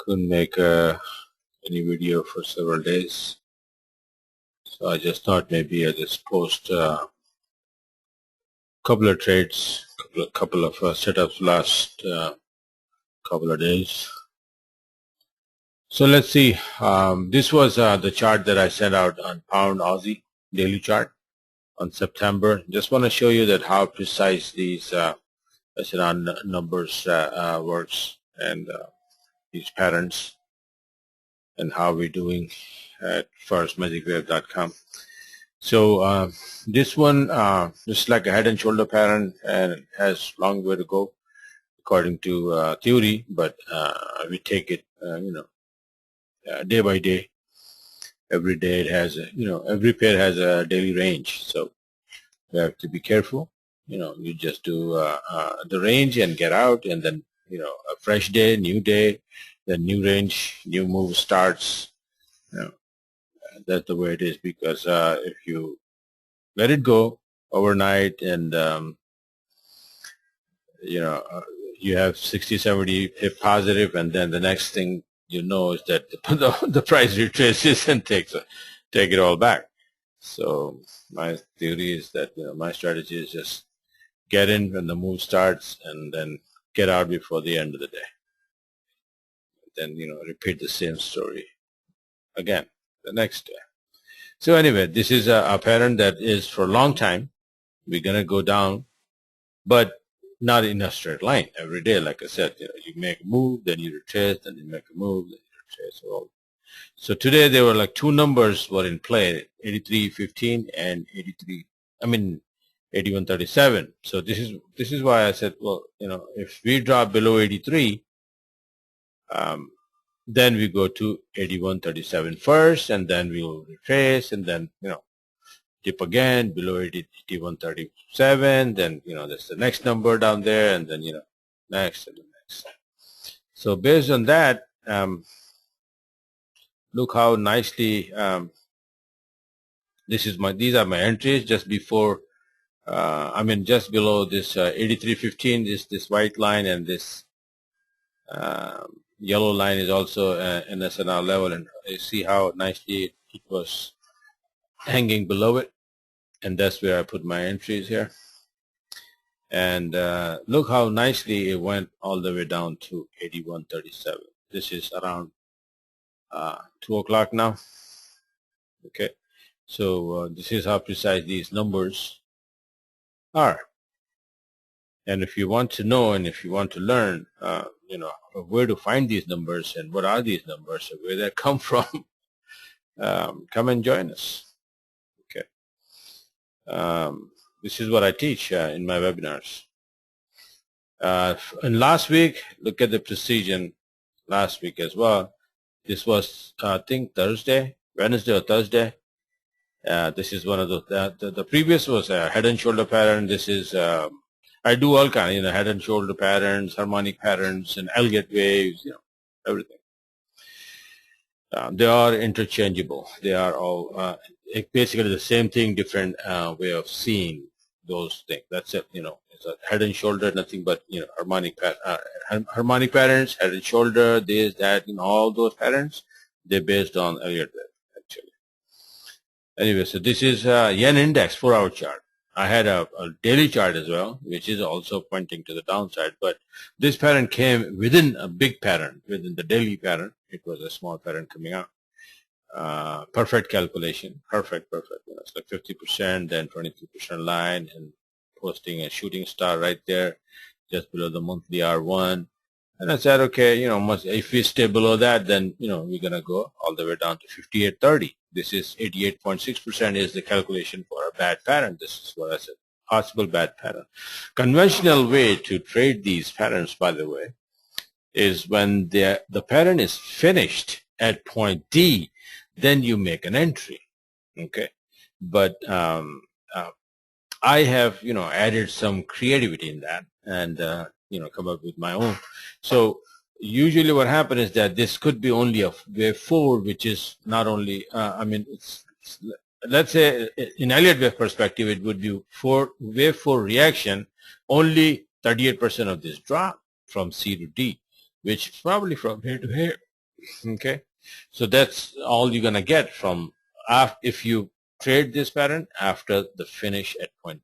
couldn't make any video for several days, so I just thought maybe I just post a couple of trades, couple of setups last couple of days. So let's see. This was the chart that I sent out on Pound Aussie daily chart on September. Just want to show you that how precise these numbers works, and these patterns, and how we're doing at firstmagicwave.com. So this one is like a head and shoulder pattern, and it has long way to go according to theory, but we take it day by day. Every day it has every pair has a daily range, so you have to be careful. You just do the range and get out, and then a fresh day, new day, then new range, new move starts. That's the way it is, because if you let it go overnight, and you have 60-70 hit positive, and then the next thing you know is that the price retraces and take it all back. So my theory is that my strategy is just get in when the move starts, and then get out before the end of the day. Then repeat the same story again the next day. So anyway, this is a pattern that is for a long time. We're gonna go down, but not in a straight line every day. Like I said, you make a move, then you retrace, then you make a move, then you retrace. So today there were like two numbers were in play: 83.15 and 81.37. So this is why I said, well, if we drop below 83, then we go to 81.37 first, and then we'll retrace, and then dip again below 81.37. Then there's the next number down there, and then next and the next. So based on that, look how nicely these are my entries just before. Just below this 83.15 this white line, and this yellow line is also an SNR level, and you see how nicely it was hanging below it, and that's where I put my entries here. And look how nicely it went all the way down to 81.37. This is around 2 o'clock now. Okay, so this is how precise these numbers are. And if you want to know, and if you want to learn where to find these numbers and what are these numbers and where they come from, come and join us. Okay, this is what I teach in my webinars. And last week, look at the precision last week as well. This was I think Wednesday or Thursday. This is one of the previous was a head and shoulder pattern. This is I do all kind of head and shoulder patterns, harmonic patterns, and Elliott waves, everything. They are interchangeable. They are all basically the same thing, different way of seeing those things. That's it. It's a head and shoulder, nothing but harmonic patterns, head and shoulder, this, that, all those patterns. They're based on Elliott wave, actually. Anyway, so this is yen index 4-hour chart. I had a daily chart as well, which is also pointing to the downside, but this pattern came within a big pattern, within the daily pattern. It was a small pattern coming out. Perfect calculation, perfect. It's like 50%, then 23% line, and posting a shooting star right there, just below the monthly R1. And I said, okay, if we stay below that, then we're gonna go all the way down to 58.30. This is 88.6% is the calculation for a bad pattern. This is what I said, possible bad pattern. Conventional way to trade these patterns, by the way, is when the pattern is finished at point D, then you make an entry. Okay, but I have added some creativity in that, and come up with my own. So usually what happens is that this could be only a wave 4, which is not only let's say in Elliott wave perspective, it would be wave 4 reaction, only 38% of this drop from C to D, which is probably from here to here. Okay, so that's all you're gonna get from if you trade this pattern after the finishing point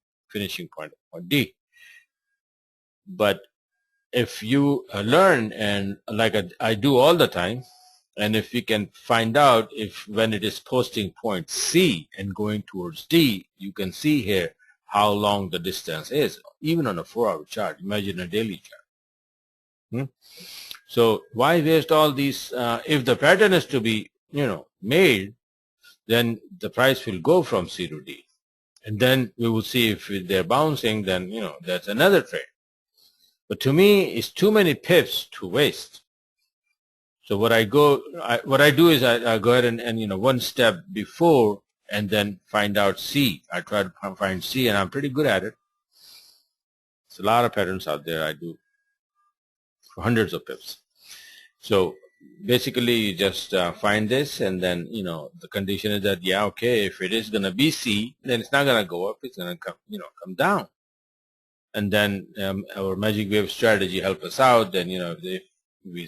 at point D. But if you learn, and like I do all the time, and if we can find out if when it is posting point C and going towards D, you can see here how long the distance is, even on a 4-hour chart. Imagine a daily chart. So why waste all these? If the pattern is to be, made, then the price will go from C to D. And then we will see if they're bouncing, then, that's another trade. But to me, it's too many pips to waste. So what I do is I go ahead and one step before and then find out C. I try to find C, and I'm pretty good at it. It's a lot of patterns out there I do for hundreds of pips. So basically you just find this, and then the condition is that, yeah, okay, if it is going to be C, then it's not going to go up, it's going to come down. And then our magic wave strategy help us out. Then if we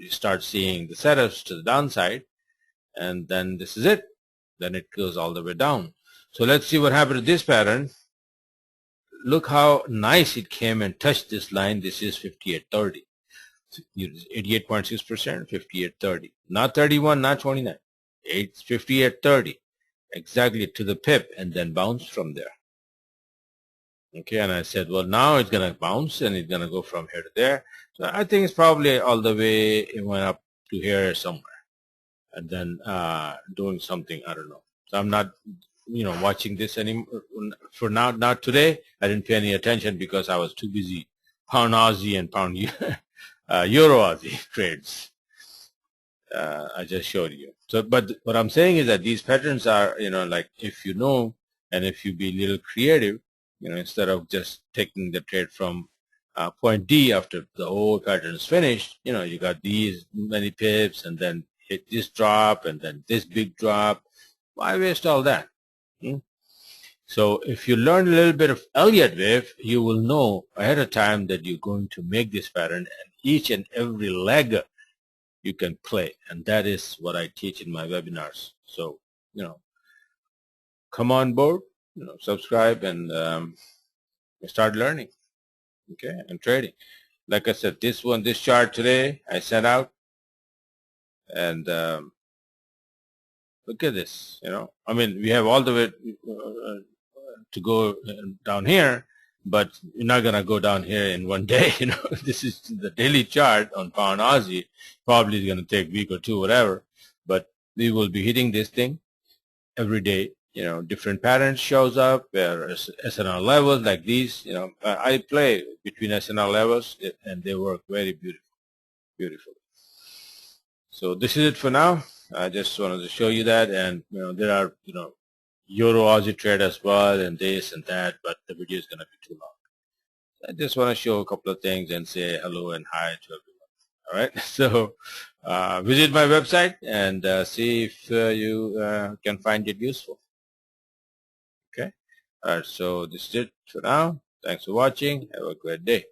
start seeing the setups to the downside, and then this is it, then it goes all the way down. So let's see what happened to this pattern. Look how nice it came and touched this line. This is 58.30. 88.6%, 58.30. Not 31, not 29. It's 58.30. Exactly to the pip, and then bounce from there. Okay, and I said, well, now it's going to bounce and it's going to go from here to there. So I think it's probably all the way, it went up to here somewhere, and then doing something, I don't know. So I'm not, watching this anymore for now. Not today. I didn't pay any attention because I was too busy pound Aussie and pound Euro Aussie trades. I just showed you. So, but what I'm saying is that these patterns are, like if you know, and if you be a little creative, instead of just taking the trade from point D after the whole pattern is finished, you got these many pips, and then hit this drop, and then this big drop. Why waste all that? So if you learn a little bit of Elliott wave, you will know ahead of time that you're going to make this pattern, and each and every leg you can play, and that is what I teach in my webinars. So come on board, subscribe, and start learning, okay, and trading. Like I said, this chart today I sent out, and look at this. I mean, we have all the way to go down here, but you're not gonna go down here in one day. This is the daily chart on pound Aussie. Probably is gonna take a week or two, whatever, but we will be hitting this thing every day. Different patterns shows up where SNR levels like these. I play between SNR levels, and they work very beautiful. So this is it for now. I just wanted to show you that, and there are Euro Aussie trade as well, and this and that, but the video is going to be too long. I just want to show a couple of things and say hello and hi to everyone. All right, so visit my website and see if you can find it useful. Okay, all right, so this is it for now. Thanks for watching. Have a great day.